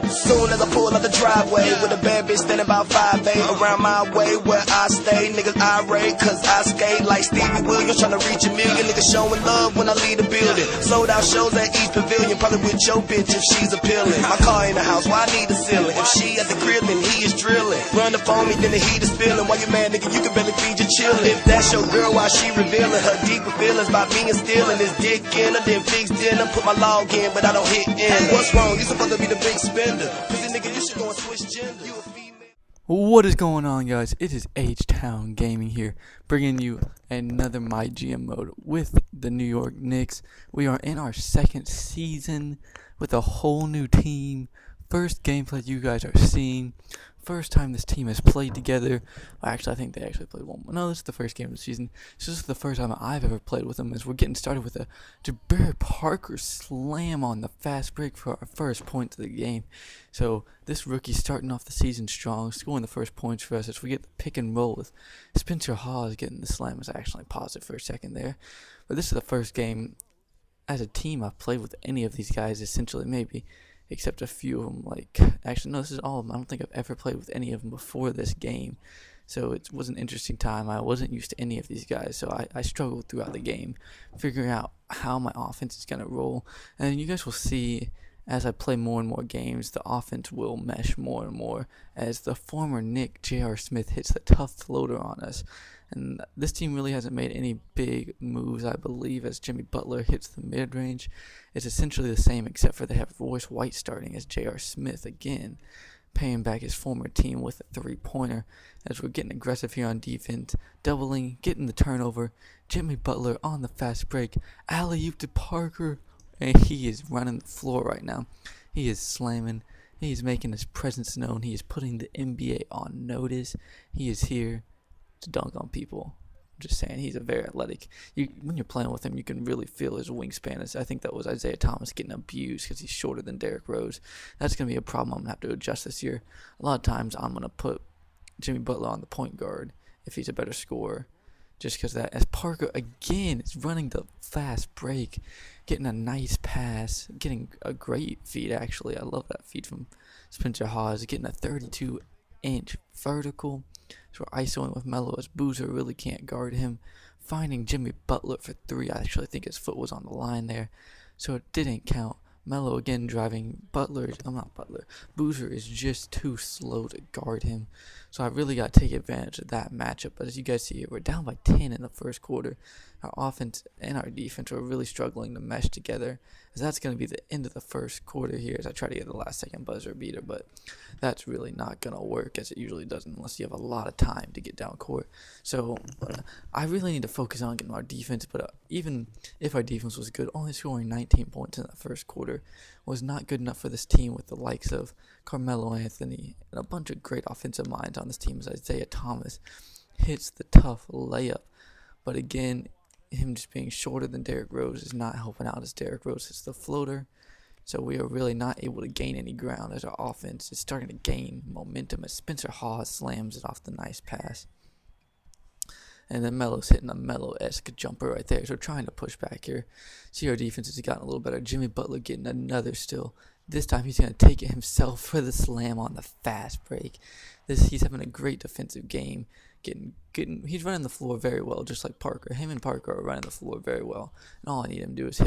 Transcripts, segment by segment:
Soon as I pull out the driveway, with a bad bitch standing about 5'8", around my way where I stay. Niggas irate, cause I skate like Stevie Williams, tryna reach a million. Niggas showing love when I leave the building. Sold out shows at East Pavilion, probably with your bitch if she's appealing. My car in the house, why I need a ceiling? If she at the crib, then he is drilling. Run the phone me, then the heat is spilling. While you mad, nigga, you can barely feed your children. If that's your girl, why she revealing her deeper feelings about me and stealing his dick in her, then fix dinner. Put my log in, but I don't hit in. What's wrong? You supposed to be the big spender. Pussy nigga, you should go and switch gender. You a female. What is going on, guys? It is H-Town Gaming here, bringing you another My GM mode with the New York Knicks. We are in our second season with a whole new team. First gameplay you guys are seeing. First time this team has played together. Well, actually, I think they actually played one. No, this is the first game of the season. This is the first time I've ever played with them, as we're getting started with a Jabari Parker slam on the fast break for our first point of the game. So this rookie starting off the season strong, scoring the first points for us as we get the pick and roll with Spencer Hawes getting the slam. Was actually paused for a second there. But this is the first game as a team I've played with any of these guys, essentially, maybe. Except a few of them, like, actually, no, this is all of them. I don't think I've ever played with any of them before this game. So it was an interesting time. I wasn't used to any of these guys, so I struggled throughout the game, figuring out how my offense is going to roll. And you guys will see, as I play more and more games, the offense will mesh more and more as the former Knick, J.R. Smith, hits the tough floater on us. And this team really hasn't made any big moves, I believe, as Jimmy Butler hits the mid-range. It's essentially the same, except for they have Royce White starting as J.R. Smith again, paying back his former team with a three-pointer, as we're getting aggressive here on defense, doubling, getting the turnover. Jimmy Butler on the fast break, alley-oop to Parker, and he is running the floor right now. He is slamming. He is making his presence known. He is putting the NBA on notice. He is here to dunk on people. I'm just saying, he's a very athletic. When you're playing with him, you can really feel his wingspan. I think that was Isaiah Thomas getting abused because he's shorter than Derrick Rose. That's going to be a problem I'm going to have to adjust this year. A lot of times I'm going to put Jimmy Butler on the point guard if he's a better scorer, just because that. As Parker again is running the fast break, getting a nice pass, getting a great feed actually. I love that feed from Spencer Hawes, getting a 32-inch vertical. So we're isoing with Melo as Boozer really can't guard him. Finding Jimmy Butler for three. I actually think his foot was on the line there, so it didn't count. Melo again driving. Boozer is just too slow to guard him. So I really got to take advantage of that matchup. But as you guys see here, we're down by 10 in the first quarter. Our offense and our defense are really struggling to mesh together, as that's going to be the end of the first quarter here as I try to get the last second buzzer beater. But that's really not going to work, as it usually doesn't, unless you have a lot of time to get down court. So I really need to focus on getting our defense. But even if our defense was good, only scoring 19 points in the first quarter was not good enough for this team, with the likes of Carmelo Anthony and a bunch of great offensive minds on this team, as Isaiah Thomas hits the tough layup. But again, him just being shorter than Derrick Rose is not helping out, as Derrick Rose hits the floater. So we are really not able to gain any ground, as our offense is starting to gain momentum as Spencer Hawes slams it off the nice pass. And then Melo's hitting a Melo-esque jumper right there. So we're trying to push back here. See, our defense has gotten a little better. Jimmy Butler getting another steal. This time he's going to take it himself for the slam on the fast break. He's having a great defensive game. He's running the floor very well, just like Parker. Him and Parker are running the floor very well. And all I need him to do is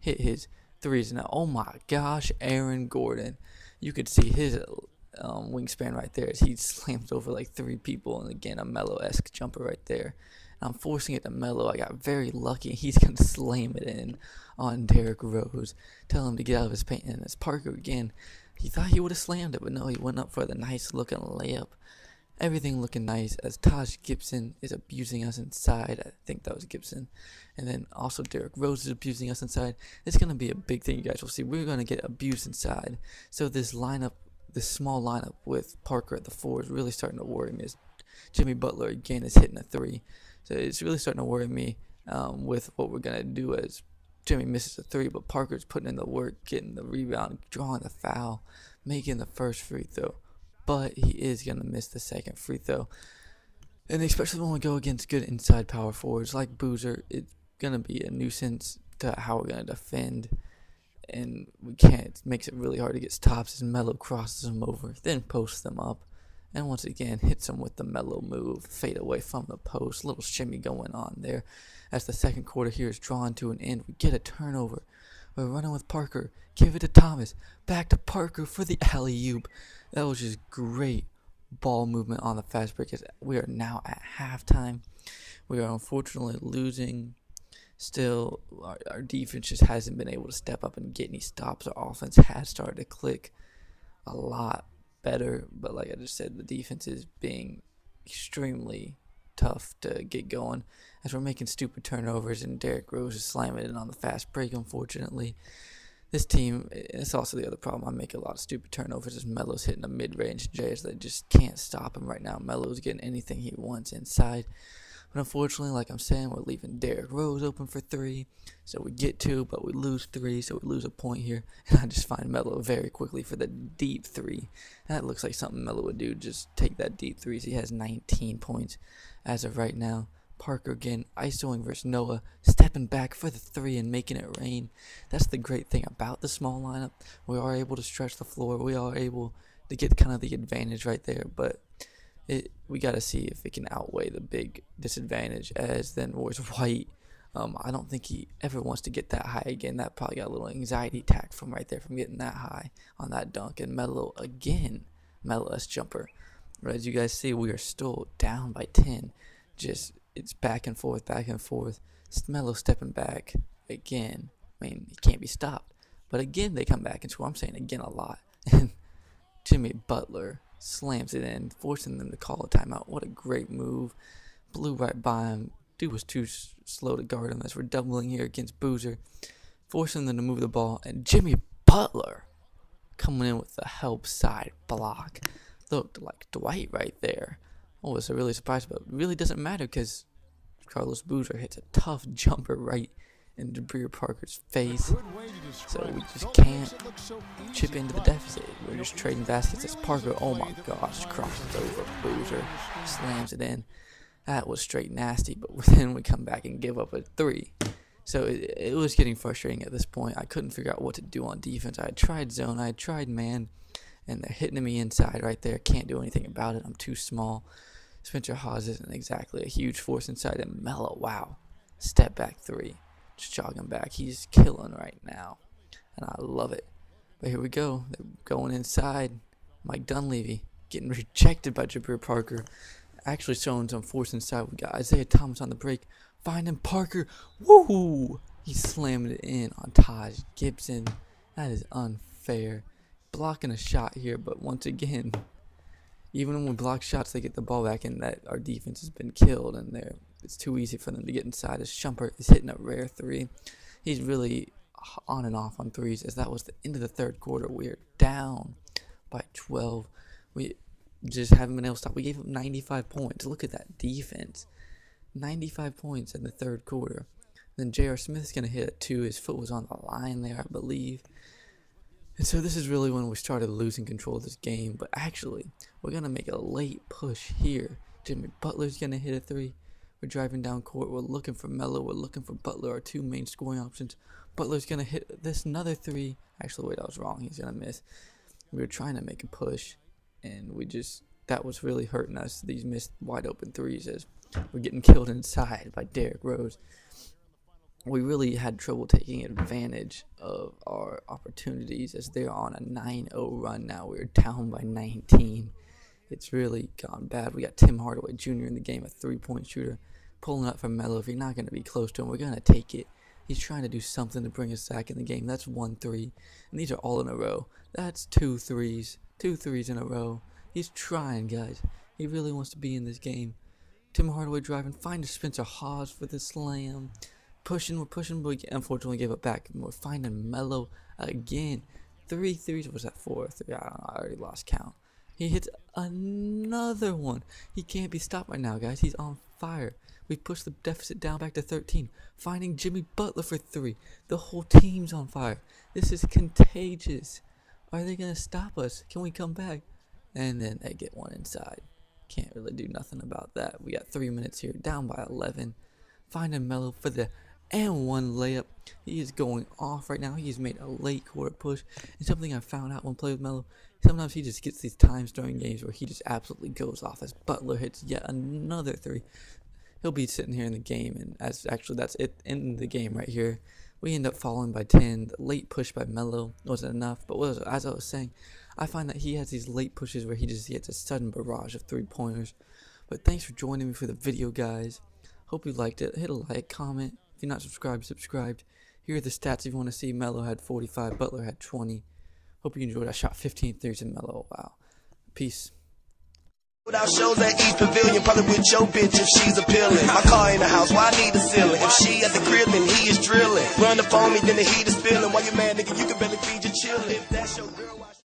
hit his threes. Now, oh my gosh, Aaron Gordon. You could see his wingspan right there as he slams over like three people, and again a Melo-esque jumper right there. And I'm forcing it to Melo. I got very lucky. He's gonna slam it in on Derrick Rose, tell him to get out of his paint. And as Parker again, he thought he would have slammed it, but no, he went up for the nice looking layup. Everything looking nice as Taj Gibson is abusing us inside. I think that was Gibson. And then also Derrick Rose is abusing us inside. It's going to be a big thing you guys will see. We're going to get abused inside. So this small lineup with Parker at the 4 is really starting to worry me, as Jimmy Butler again is hitting a 3. So it's really starting to worry me with what we're going to do, as Jimmy misses a 3, but Parker's putting in the work, getting the rebound, drawing the foul, making the first free throw. But he is going to miss the second free throw. And especially when we go against good inside power forwards like Boozer, it's going to be a nuisance to how we're going to defend. and we can't. It makes it really hard to get stops as Melo crosses them over, then posts them up, and once again hits them with the Melo move, fade away from the post. Little shimmy going on there. As the second quarter here is drawn to an end, we get a turnover. We're running with Parker. Give it to Thomas. Back to Parker for the alley-oop. That was just great ball movement on the fast break as we are now at halftime. We are unfortunately losing. Still, our defense just hasn't been able to step up and get any stops. Our offense has started to click a lot better, but like I just said, the defense is being extremely tough to get going as we're making stupid turnovers and Derrick Rose is slamming it on the fast break. Unfortunately, this team, it's also the other problem. I make a lot of stupid turnovers as Melo's hitting a mid-range J's that just can't stop him right now. Melo's getting anything he wants inside. But unfortunately, like I'm saying, we're leaving Derrick Rose open for 3. So we get 2, but we lose 3, so we lose a point here. And I just find Melo very quickly for the deep 3. That looks like something Melo would do, just take that deep 3. So he has 19 points as of right now. Parker again, isoing versus Noah, stepping back for the 3 and making it rain. That's the great thing about the small lineup. We are able to stretch the floor. We are able to get kind of the advantage right there, but we got to see if it can outweigh the big disadvantage as then Royce White. I don't think he ever wants to get that high again. That probably got a little anxiety attack from right there from getting that high on that dunk. And Melo again, Melo's jumper. But as you guys see, we are still down by 10. Just it's back and forth, back and forth. Melo stepping back again. I mean, he can't be stopped. But again, they come back and score. I'm saying again a lot. And Jimmy Butler slams it in, forcing them to call a timeout. What a great move. Blew right by him. Dude was too slow to guard him as we're doubling here against Boozer. Forcing them to move the ball. And Jimmy Butler coming in with the help side block. Looked like Dwight right there. I was really surprised, but it really doesn't matter because Carlos Boozer hits a tough jumper right in Jabir Parker's face. So we just can't chip into the deficit. We're just trading baskets as Parker, oh my gosh, crosses over Boozer, slams it in. That was straight nasty, but then we come back and give up a 3. So it was getting frustrating at this point. I couldn't figure out what to do on defense. I had tried zone, I had tried man, and they're hitting me inside right there. Can't do anything about it. I'm too small. Spencer Hawes isn't exactly a huge force inside, and Melo, wow, step back 3. Just jogging back. He's killing right now, and I love it. But here we go. They're going inside. Mike Dunleavy getting rejected by Jabir Parker. Actually showing some force inside. We got Isaiah Thomas on the break. Finding Parker. Woo! He slammed it in on Taj Gibson. That is unfair. Blocking a shot here, but once again, even when we block shots, they get the ball back, and that our defense has been killed, and it's too easy for them to get inside. As Shumpert is hitting a rare 3. He's really on and off on 3s, as that was the end of the third quarter. We're down by 12. We just haven't been able to stop. We gave up 95 points. Look at that defense. 95 points in the third quarter. Then J.R. Smith's going to hit it 2. His foot was on the line there, I believe. And so this is really when we started losing control of this game. But actually, we're going to make a late push here. Jimmy Butler's going to hit a 3. We're driving down court. We're looking for Melo. We're looking for Butler, our 2 main scoring options. Butler's going to hit this another 3. Actually, wait, I was wrong. He's going to miss. We were trying to make a push, and that was really hurting us. These missed wide open 3s as we're getting killed inside by Derrick Rose. We really had trouble taking advantage of our opportunities as they're on a 9-0 run now. We're down by 19. It's really gone bad. We got Tim Hardaway Jr. in the game, a 3-point shooter, pulling up for Melo. If you're not going to be close to him, we're going to take it. He's trying to do something to bring us back in the game. That's 1 3, and these are all in a row. That's 2 3s. 2 3s in a row. He's trying, guys. He really wants to be in this game. Tim Hardaway driving, finding Spencer Hawes for the slam. We're pushing, but we unfortunately gave it back. And we're finding Melo again. 3 3s. Was that 4 or 3? I don't know. I already lost count. He hits another one. He can't be stopped right now, guys. He's on fire. We pushed the deficit down back to 13. Finding Jimmy Butler for 3. The whole team's on fire. This is contagious. Are they going to stop us? Can we come back? And then they get one inside. Can't really do nothing about that. We got 3 minutes here. Down by 11. Finding Melo for the and 1 layup. He is going off right now. He's made a late court push. And something I found out when playing with Melo, sometimes he just gets these times during games where he just absolutely goes off as Butler hits yet another three. He'll be sitting here in the game, and that's it in the game right here. We end up falling by 10. The late push by Melo wasn't enough, but as I was saying, I find that he has these late pushes where he just gets a sudden barrage of 3-pointers. But thanks for joining me for the video, guys. Hope you liked it. Hit a like, comment. If you're not subscribed. Here are the stats if you want to see. Melo had 45, Butler had 20. Hope you enjoyed. I shot 15 threes in Melo. Wow. Peace. Without shows at East Pavilion, probably with your bitch if she's appealing. My car in the house, why I need a ceiling? If she at the crib, then he is drilling. Run up on me, then the heat is spilling. While you mad, nigga, you can barely feed your children. If that's your girl,